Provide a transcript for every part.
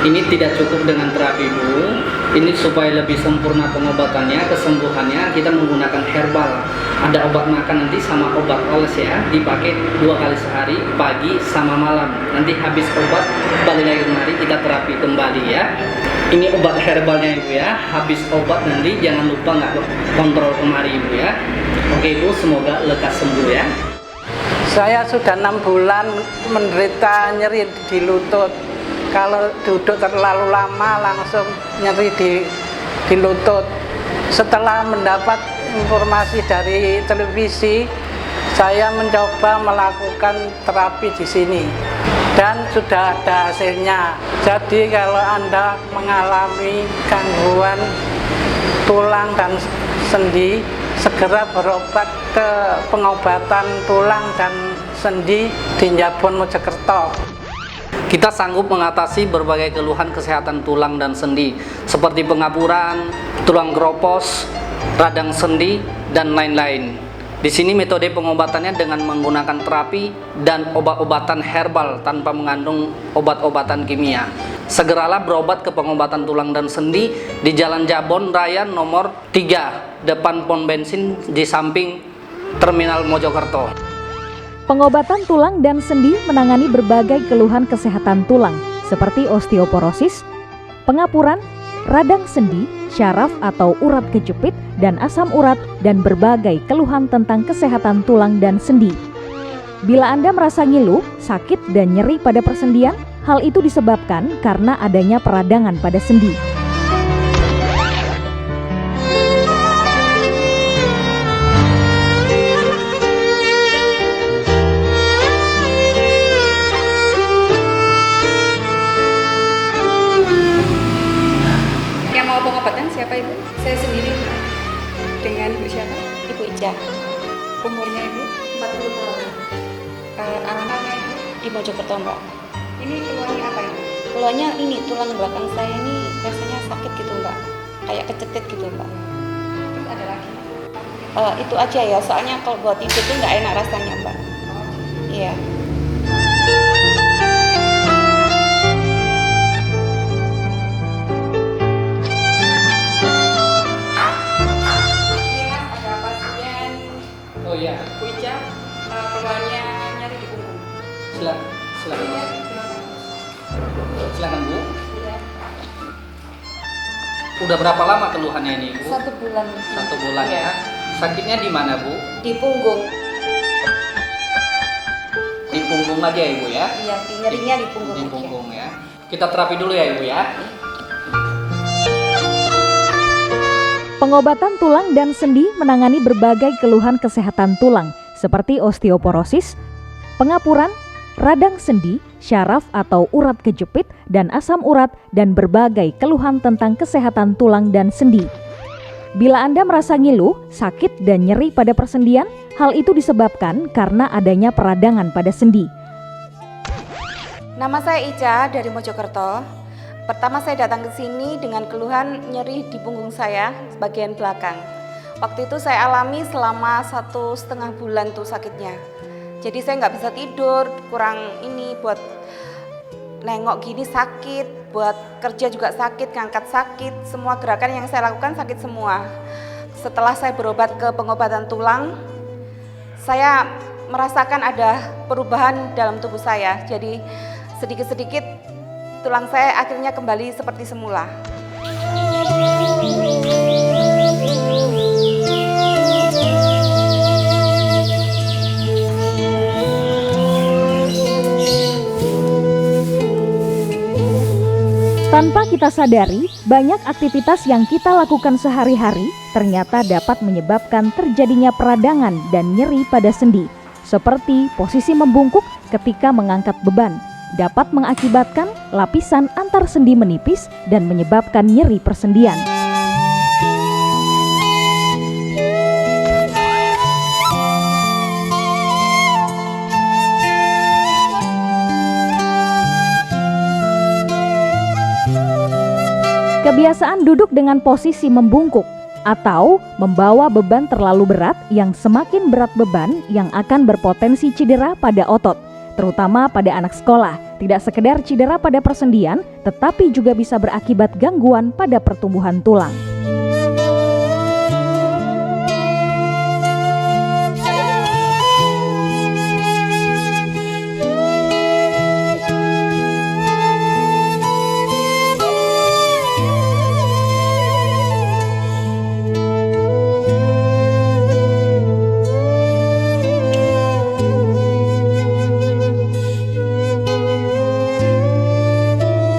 Ini tidak cukup dengan terapi Bu. Ini supaya lebih sempurna pengobatannya, kesembuhannya, kita menggunakan herbal. Ada obat makan nanti sama obat oles ya, dipakai 2 kali sehari, pagi sama malam. Nanti habis obat balik lagi kemari kita terapi kembali ya. Ini obat herbalnya Ibu ya. Habis obat nanti jangan lupa nggak kontrol kemari Ibu ya. Oke Ibu, semoga lekas sembuh ya. Saya sudah 6 bulan menderita nyeri di lutut. Kalau duduk terlalu lama langsung nyeri di lutut. Setelah mendapat informasi dari televisi, saya mencoba melakukan terapi di sini dan sudah ada hasilnya. Jadi kalau Anda mengalami gangguan tulang dan sendi, segera berobat ke pengobatan tulang dan sendi di Njabon Mojokerto. Kita sanggup mengatasi berbagai keluhan kesehatan tulang dan sendi seperti pengapuran, tulang keropos, radang sendi, dan lain-lain. Di sini metode pengobatannya dengan menggunakan terapi dan obat-obatan herbal tanpa mengandung obat-obatan kimia. Segeralah berobat ke pengobatan tulang dan sendi di Jalan Njabon Raya nomor 3, depan pom bensin di samping Terminal Mojokerto. Pengobatan tulang dan sendi menangani berbagai keluhan kesehatan tulang seperti osteoporosis, pengapuran, radang sendi, syaraf atau urat kejepit, dan asam urat, dan berbagai keluhan tentang kesehatan tulang dan sendi. Bila Anda merasa ngilu, sakit, dan nyeri pada persendian, hal itu disebabkan karena adanya peradangan pada sendi. Yang mau pengobatan siapa Ibu? Saya sendiri. Dengan Ibu siapa? Ibu Ica, Umurnya Ibu? 40 tahun. Alamatnya Ibu? Di Mojokerto, Mbak. Ini keluarnya apa Ibu? Keluarnya ini tulang belakang saya ini rasanya sakit gitu, Mbak. Kayak kecetit gitu, Mbak. Terus ada lagi? Itu aja ya, soalnya kalau buat tidur tuh nggak enak rasanya, Mbak. Iya. Ini Mas, ada pasien Oh iya, Bu Ica, keluarnya nyari di punggung. silakan. Silakan. Silakan Bu. Iya. Udah berapa lama keluhannya ini Bu? 1 bulan. 1 bulan ya. Sakitnya di mana Bu? Di punggung. Di punggung aja ya Ibu ya? Iya, nyerinya di punggung. Di aja. punggung ya. Kita terapi dulu ya Ibu ya. Pengobatan tulang dan sendi menangani berbagai keluhan kesehatan tulang seperti osteoporosis, pengapuran, radang sendi, syaraf atau urat kejepit, dan asam urat, dan berbagai keluhan tentang kesehatan tulang dan sendi. Bila Anda merasa ngilu, sakit, dan nyeri pada persendian, hal itu disebabkan karena adanya peradangan pada sendi. Nama saya Ica dari Mojokerto. Pertama saya datang ke sini dengan keluhan nyeri di punggung saya bagian belakang. Waktu itu saya alami selama 1,5 bulan tuh sakitnya. Jadi saya nggak bisa tidur, kurang ini buat nengok gini sakit, buat kerja juga sakit, ngangkat sakit, semua gerakan yang saya lakukan sakit semua. Setelah saya berobat ke pengobatan tulang, saya merasakan ada perubahan dalam tubuh saya. Jadi sedikit-sedikit tulang saya akhirnya kembali seperti semula. Tanpa kita sadari, banyak aktivitas yang kita lakukan sehari-hari ternyata dapat menyebabkan terjadinya peradangan dan nyeri pada sendi, seperti posisi membungkuk ketika mengangkat beban, dapat mengakibatkan lapisan antar sendi menipis dan menyebabkan nyeri persendian. Kebiasaan duduk dengan posisi membungkuk atau membawa beban terlalu berat yang semakin berat beban yang akan berpotensi cedera pada otot terutama pada anak sekolah. Tidak sekedar cedera pada persendian, tetapi juga bisa berakibat gangguan pada pertumbuhan tulang.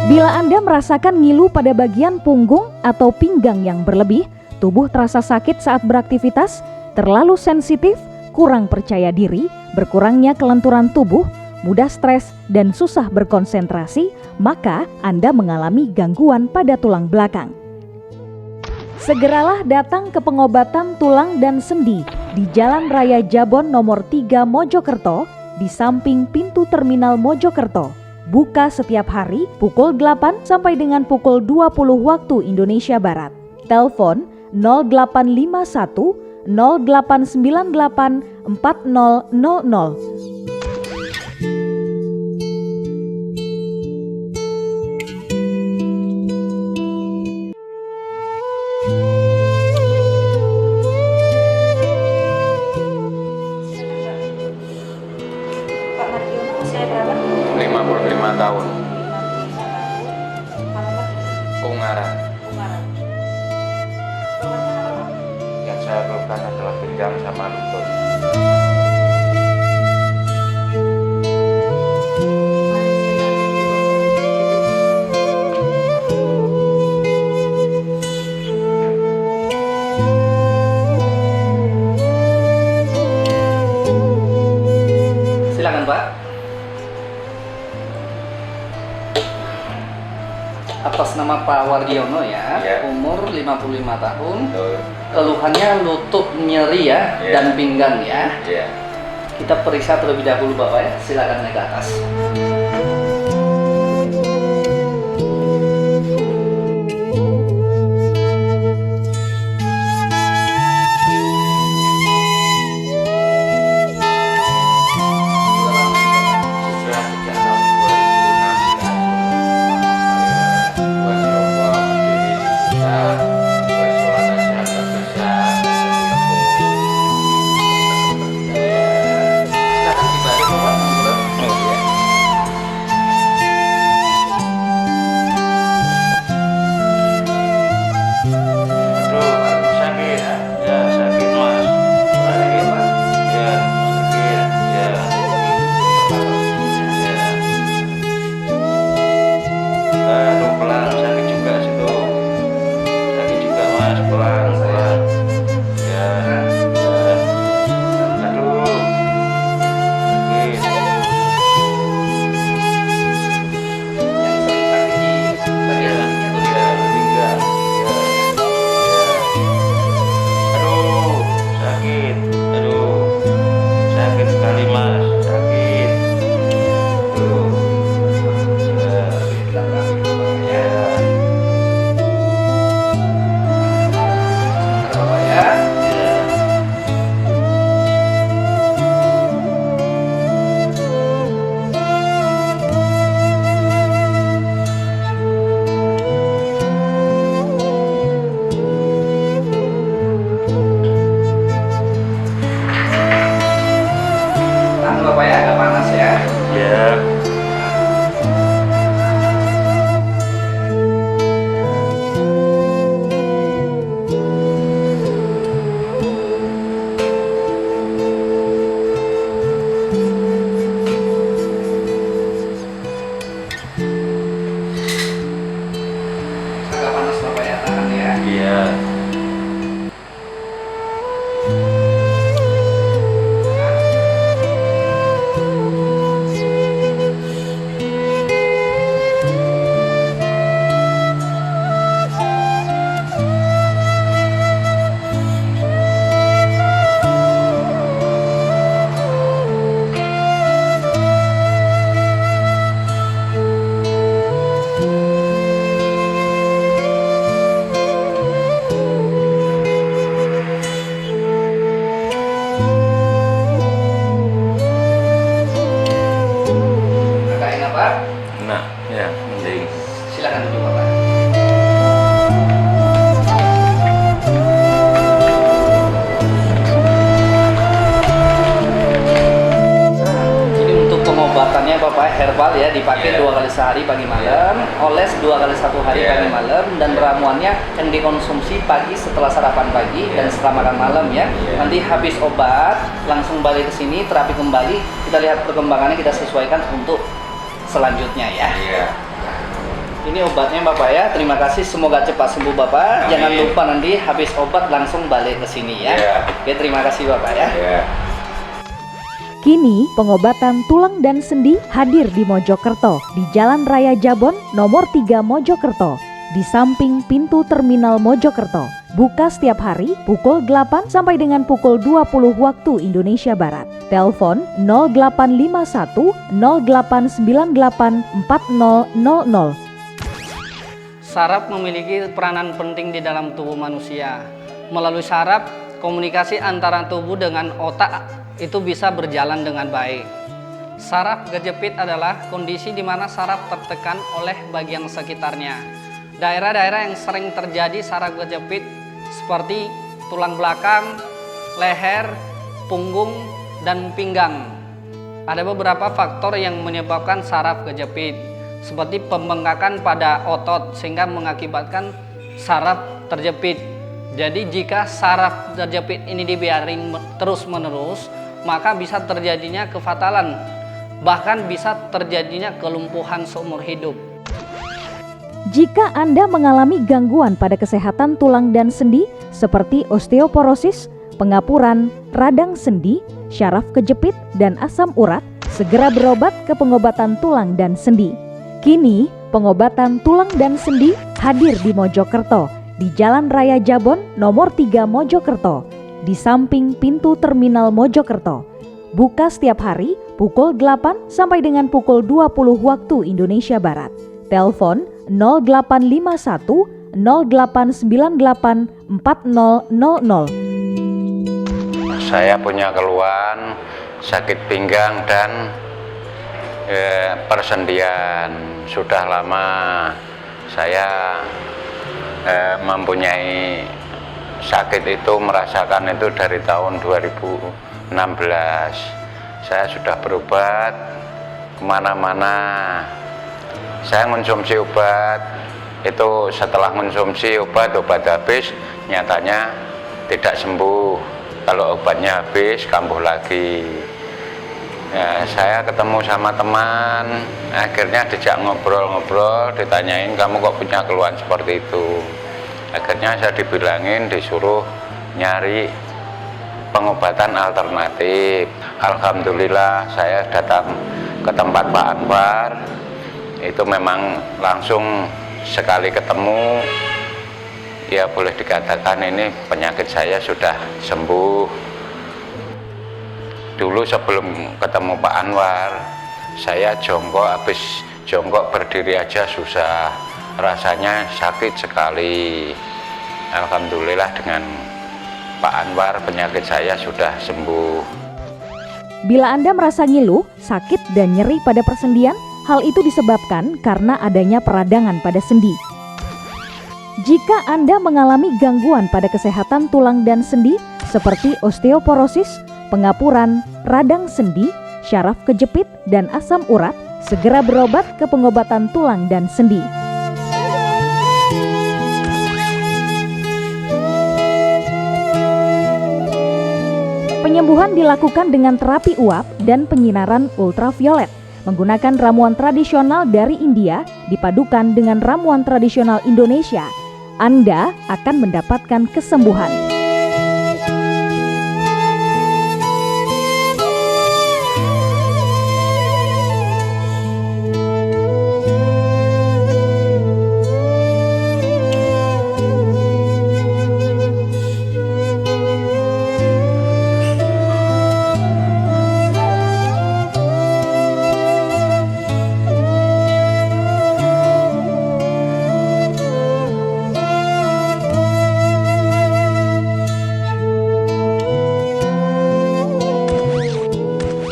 Bila Anda merasakan ngilu pada bagian punggung atau pinggang yang berlebih, tubuh terasa sakit saat beraktivitas, terlalu sensitif, kurang percaya diri, berkurangnya kelenturan tubuh, mudah stres, dan susah berkonsentrasi, maka Anda mengalami gangguan pada tulang belakang. Segeralah datang ke pengobatan tulang dan sendi di Jalan Raya Jabon nomor 3 Mojokerto, di samping pintu terminal Mojokerto. Buka setiap hari pukul 8 sampai dengan pukul 20 waktu Indonesia Barat. Telepon 0851 0898 4000. Pak Mardiono usia berapa? 55 tahun. Ungaran. Yang saya keluhkan adalah pinggang sama lutut. Silakan Pak. Atas nama Pak Wardiono ya, Ya. umur 55 tahun, Betul. keluhannya lutut nyeri ya, Ya. dan pinggang ya. Iya. Kita periksa terlebih dahulu Bapak ya, silakan naik ke atas. Sudah sejak tahun 2016. Wassalamualaikum Silakan dibalik Bapak. pengobatannya Bapak herbal ya, dipakai 2 kali sehari pagi malam, oles 2 kali 1 hari pagi malam, dan ramuannya yang dikonsumsi pagi setelah sarapan pagi dan setelah makan malam ya. Nanti habis obat langsung balik ke sini, terapi kembali, kita lihat perkembangannya, kita sesuaikan untuk selanjutnya ya. Ini obatnya Bapak ya, terima kasih, semoga cepat sembuh Bapak. Jangan lupa nanti habis obat langsung balik ke sini ya. Oke, terima kasih Bapak ya. Kini, pengobatan tulang dan sendi hadir di Mojokerto, di Jalan Raya Jabon, nomor 3 Mojokerto, di samping pintu terminal Mojokerto. Buka setiap hari pukul 8 sampai dengan pukul 20 waktu Indonesia Barat. Telepon 0851 0898 4000. Saraf memiliki peranan penting di dalam tubuh manusia. Melalui saraf, komunikasi antara tubuh dengan otak itu bisa berjalan dengan baik. Saraf kejepit adalah kondisi di mana saraf tertekan oleh bagian sekitarnya. Daerah-daerah yang sering terjadi saraf kejepit seperti tulang belakang, leher, punggung, dan pinggang. Ada beberapa faktor yang menyebabkan saraf kejepit, seperti pembengkakan pada otot sehingga mengakibatkan saraf terjepit. Jadi jika saraf terjepit ini dibiarin terus-menerus, maka bisa terjadinya kefatalan, bahkan bisa terjadinya kelumpuhan seumur hidup. Jika Anda mengalami gangguan pada kesehatan tulang dan sendi seperti osteoporosis, pengapuran, radang sendi, syaraf kejepit, dan asam urat, segera berobat ke pengobatan tulang dan sendi. Kini, pengobatan tulang dan sendi hadir di Mojokerto, di Jalan Raya Jabon nomor 3 Mojokerto, di samping pintu terminal Mojokerto. Buka setiap hari pukul 8 sampai dengan pukul 20 waktu Indonesia Barat. Telepon 0851 0898 4000. Saya punya keluhan sakit pinggang dan persendian. Sudah lama saya mempunyai sakit itu, merasakan itu dari tahun 2016. Saya sudah berobat kemana-mana. Saya mengonsumsi obat itu, setelah mengonsumsi obat habis, nyatanya tidak sembuh. Kalau obatnya habis, kambuh lagi. Ya, saya ketemu sama teman, akhirnya dijak ngobrol-ngobrol, ditanyain kamu kok punya keluhan seperti itu. Akhirnya saya dibilangin disuruh nyari pengobatan alternatif. Alhamdulillah saya datang ke tempat Pak Anwar, itu memang langsung sekali ketemu, ya boleh dikatakan ini penyakit saya sudah sembuh. Dulu sebelum ketemu Pak Anwar, saya jongkok, habis jongkok berdiri aja susah, rasanya sakit sekali. Alhamdulillah dengan Pak Anwar penyakit saya sudah sembuh. Bila Anda merasa ngilu, sakit, dan nyeri pada persendian, hal itu disebabkan karena adanya peradangan pada sendi. Jika Anda mengalami gangguan pada kesehatan tulang dan sendi seperti osteoporosis, pengapuran, radang sendi, syaraf kejepit, dan asam urat, segera berobat ke pengobatan tulang dan sendi. Penyembuhan dilakukan dengan terapi uap dan penyinaran ultraviolet menggunakan ramuan tradisional dari India dipadukan dengan ramuan tradisional Indonesia. Anda akan mendapatkan kesembuhan.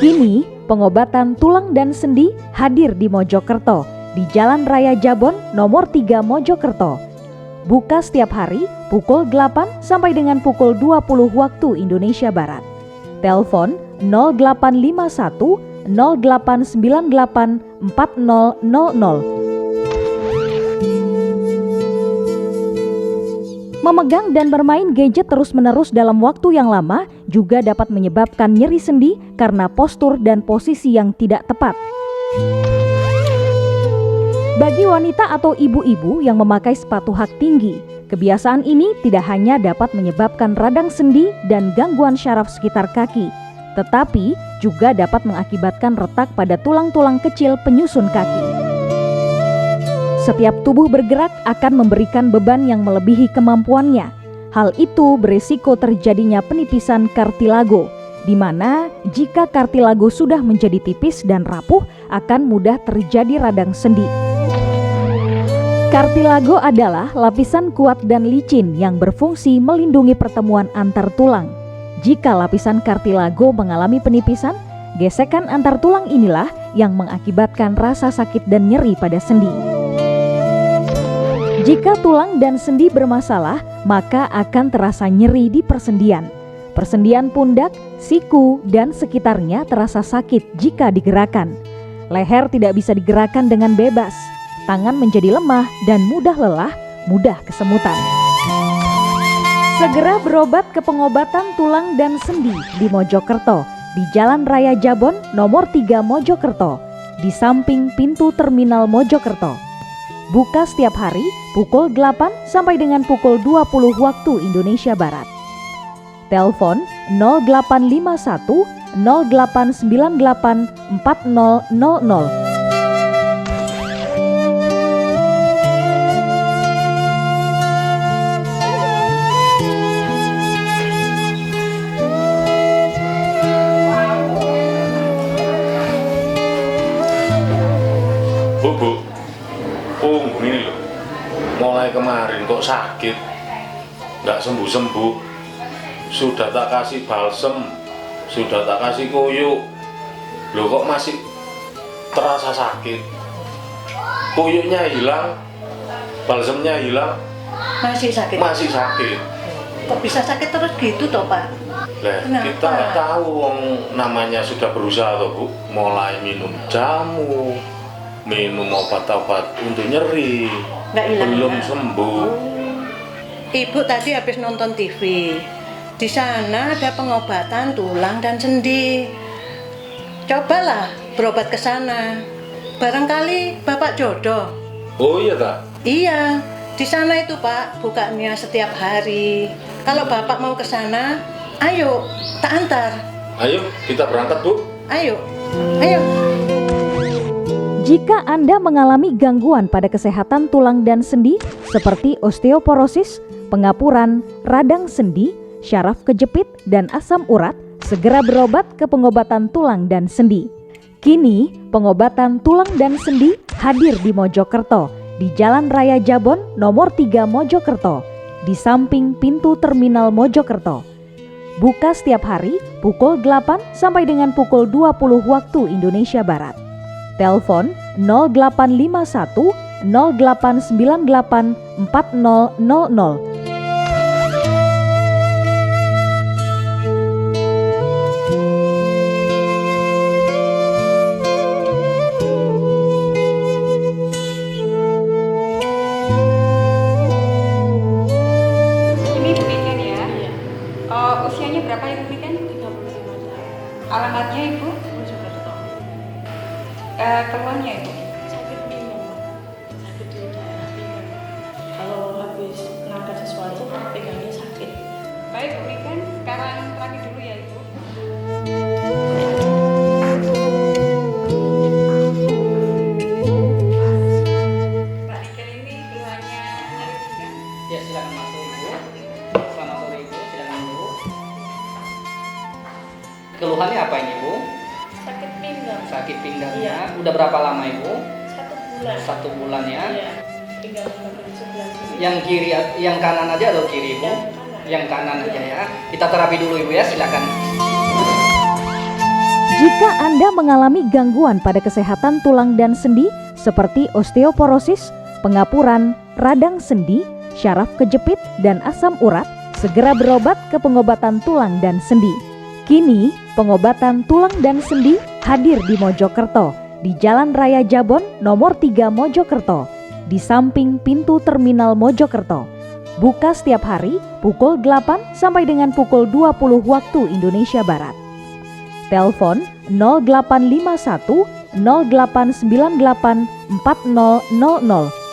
Kini, pengobatan tulang dan sendi hadir di Mojokerto, di Jalan Raya Jabon nomor 3 Mojokerto. Buka setiap hari pukul 8 sampai dengan pukul 20 waktu Indonesia Barat. Telepon 0851 0898 4000. Memegang dan bermain gadget terus-menerus dalam waktu yang lama juga dapat menyebabkan nyeri sendi karena postur dan posisi yang tidak tepat. Bagi wanita atau ibu-ibu yang memakai sepatu hak tinggi, kebiasaan ini tidak hanya dapat menyebabkan radang sendi dan gangguan syaraf sekitar kaki, tetapi juga dapat mengakibatkan retak pada tulang-tulang kecil penyusun kaki. Setiap tubuh bergerak akan memberikan beban yang melebihi kemampuannya. Hal itu berisiko terjadinya penipisan kartilago, di mana jika kartilago sudah menjadi tipis dan rapuh akan mudah terjadi radang sendi. Kartilago adalah lapisan kuat dan licin yang berfungsi melindungi pertemuan antar tulang. Jika lapisan kartilago mengalami penipisan, gesekan antar tulang inilah yang mengakibatkan rasa sakit dan nyeri pada sendi. Jika tulang dan sendi bermasalah, maka akan terasa nyeri di persendian. Persendian pundak, siku, dan sekitarnya terasa sakit jika digerakkan. Leher tidak bisa digerakkan dengan bebas. Tangan menjadi lemah dan mudah lelah, mudah kesemutan. Segera berobat ke pengobatan tulang dan sendi di Mojokerto, di Jalan Raya Jabon nomor 3 Mojokerto, di samping pintu terminal Mojokerto. Buka setiap hari pukul 8 sampai dengan pukul 20 waktu Indonesia Barat. Telepon 0851 0898 4000. Bu, punggung ini loh, mulai kemarin kok sakit, nggak sembuh-sembuh. Sudah tak kasih balsem, sudah tak kasih kuyuk, loh kok masih terasa sakit. Kuyuknya hilang, balsemnya hilang, masih sakit. masih sakit. Kok bisa sakit terus gitu toh Pak? Lah, kita nggak tahu, wong namanya sudah berusaha toh Bu, mulai minum jamu, minum obat-obat untuk nyeri, belum sembuh. Ibu tadi habis nonton TV. Di sana ada pengobatan tulang dan sendi. Cobalah berobat ke sana. Barangkali Bapak jodoh. Oh iya tak? Iya, di sana itu Pak, bukanya setiap hari. Kalau Bapak mau ke sana, ayo, tak antar. Ayo, kita berangkat Bu. Ayo, ayo. Jika Anda mengalami gangguan pada kesehatan tulang dan sendi seperti osteoporosis, pengapuran, radang sendi, syaraf kejepit, dan asam urat, segera berobat ke pengobatan tulang dan sendi. Kini, pengobatan tulang dan sendi hadir di Mojokerto, di Jalan Raya Jabon nomor 3 Mojokerto, di samping pintu terminal Mojokerto. Buka setiap hari pukul 8 sampai dengan pukul 20 waktu Indonesia Barat. Telepon 0851 0898 4000. Ini Bu Niken ya? Usianya berapa Ibu Niken? 35 tahun. Alamatnya Ibu? Mojokerto. Keluhannya Ibu? Sakit pinggang, sakit di daerah pinggang. Kalau habis ngangkat sesuatu, pinggangnya sakit. Baik Bu Niken, sekarang terapi dulu ya Ibu. Pak Niken ini keluhannya nyeri pinggang? Ya, silakan masuk Ibu. Selamat sore Ibu, silakan dulu. Keluhannya apa ini Ibu? Sakit pinggang. Sakit pinggangnya. Iya. Udah berapa lama Ibu? 1 bulan. 1 bulan ya. Iya. Pinggang bagian sebelah sini. Yang kiri, yang kanan aja atau kiri Ibu? Yang kanan aja ya. Kita terapi dulu Ibu ya, silakan. Jika Anda mengalami gangguan pada kesehatan tulang dan sendi seperti osteoporosis, pengapuran, radang sendi, syaraf kejepit, dan asam urat, segera berobat ke pengobatan tulang dan sendi. Kini, pengobatan tulang dan sendi hadir di Mojokerto, di Jalan Raya Jabon nomor 3 Mojokerto, di samping pintu terminal Mojokerto. Buka setiap hari pukul 8 sampai dengan pukul 20 waktu Indonesia Barat. Telepon 0851 0898 4000.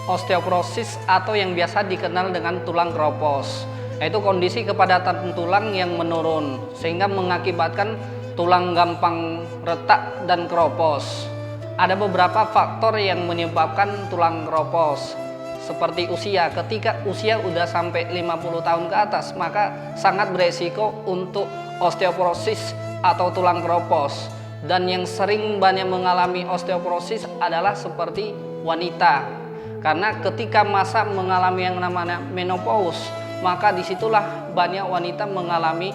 Osteoporosis atau yang biasa dikenal dengan tulang keropos, yaitu kondisi kepadatan tulang yang menurun sehingga mengakibatkan tulang gampang retak dan keropos. Ada beberapa faktor yang menyebabkan tulang keropos, seperti usia. Ketika usia udah sampai 50 tahun ke atas, maka sangat beresiko untuk osteoporosis atau tulang keropos. Dan yang sering banyak mengalami osteoporosis adalah seperti wanita. Karena ketika masa mengalami yang namanya menopause, maka disitulah banyak wanita mengalami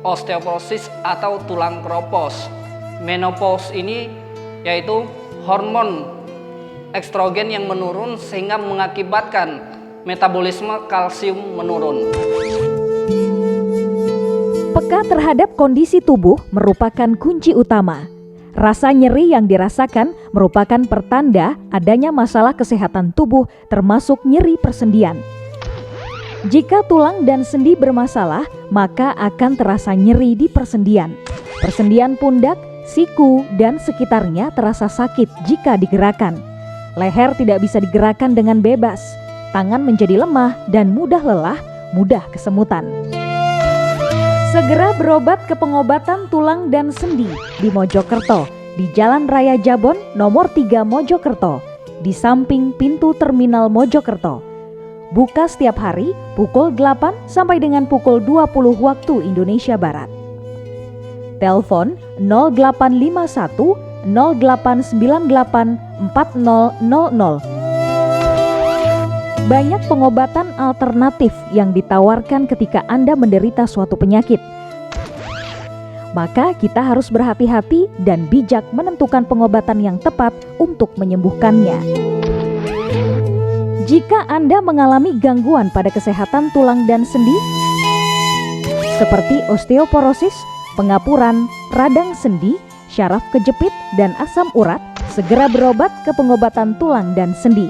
osteoporosis atau tulang keropos. Menopause ini yaitu hormon estrogen yang menurun sehingga mengakibatkan metabolisme kalsium menurun. Peka terhadap kondisi tubuh merupakan kunci utama. Rasa nyeri yang dirasakan merupakan pertanda adanya masalah kesehatan tubuh, termasuk nyeri persendian. Jika tulang dan sendi bermasalah, maka akan terasa nyeri di persendian. Persendian pundak, siku, dan sekitarnya terasa sakit jika digerakkan. Leher tidak bisa digerakkan dengan bebas. Tangan menjadi lemah dan mudah lelah, mudah kesemutan. Segera berobat ke pengobatan tulang dan sendi di Mojokerto, di Jalan Raya Jabon nomor 3 Mojokerto, di samping pintu terminal Mojokerto. Buka setiap hari pukul 8 sampai dengan pukul 20 waktu Indonesia Barat. Telepon 0851 0898 4000. Banyak pengobatan alternatif yang ditawarkan ketika Anda menderita suatu penyakit. Maka kita harus berhati-hati dan bijak menentukan pengobatan yang tepat untuk menyembuhkannya. Jika Anda mengalami gangguan pada kesehatan tulang dan sendi, seperti osteoporosis, pengapuran, radang sendi, syaraf kejepit, dan asam urat, segera berobat ke pengobatan tulang dan sendi.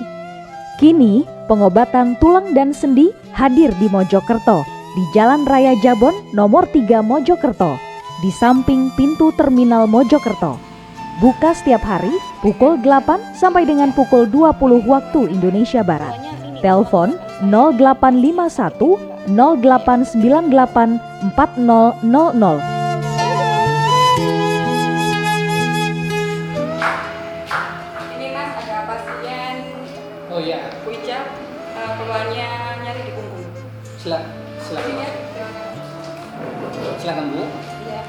Kini, pengobatan tulang dan sendi hadir di Mojokerto, di Jalan Raya Jabon nomor 3 Mojokerto, di samping pintu terminal Mojokerto. Buka setiap hari pukul 8 sampai dengan pukul 20 waktu Indonesia Barat. Telepon 0851 0898 4000. Oh iya, Wicak, keluarnya nyari di punggung. silakan. Sini ya, Silakan Bu. Iya,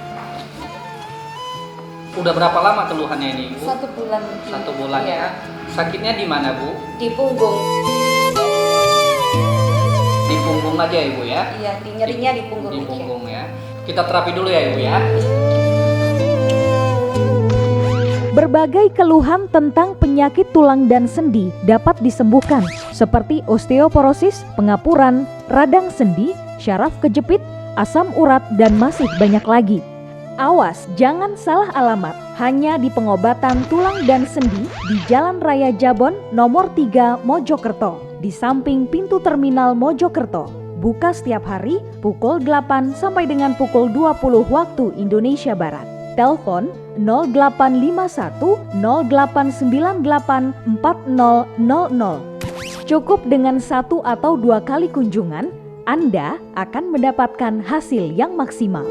Udah berapa lama keluhannya ini Bu? 1 bulan. 1 bulan ya. Sakitnya di mana Bu? Di punggung. Di punggung aja Ibu ya? Iya, nyerinya di punggung. Di punggung ya. Kita terapi dulu ya Ibu ya. Berbagai keluhan tentang penyakit tulang dan sendi dapat disembuhkan, seperti osteoporosis, pengapuran, radang sendi, syaraf kejepit, asam urat, dan masih banyak lagi. Awas, jangan salah alamat. Hanya di pengobatan tulang dan sendi di Jalan Raya Jabon nomor 3 Mojokerto, di samping pintu terminal Mojokerto. Buka setiap hari pukul 8 sampai dengan pukul 20 waktu Indonesia Barat. Telepon 0851 0898 4000. Cukup dengan 1 atau 2 kali kunjungan, Anda akan mendapatkan hasil yang maksimal.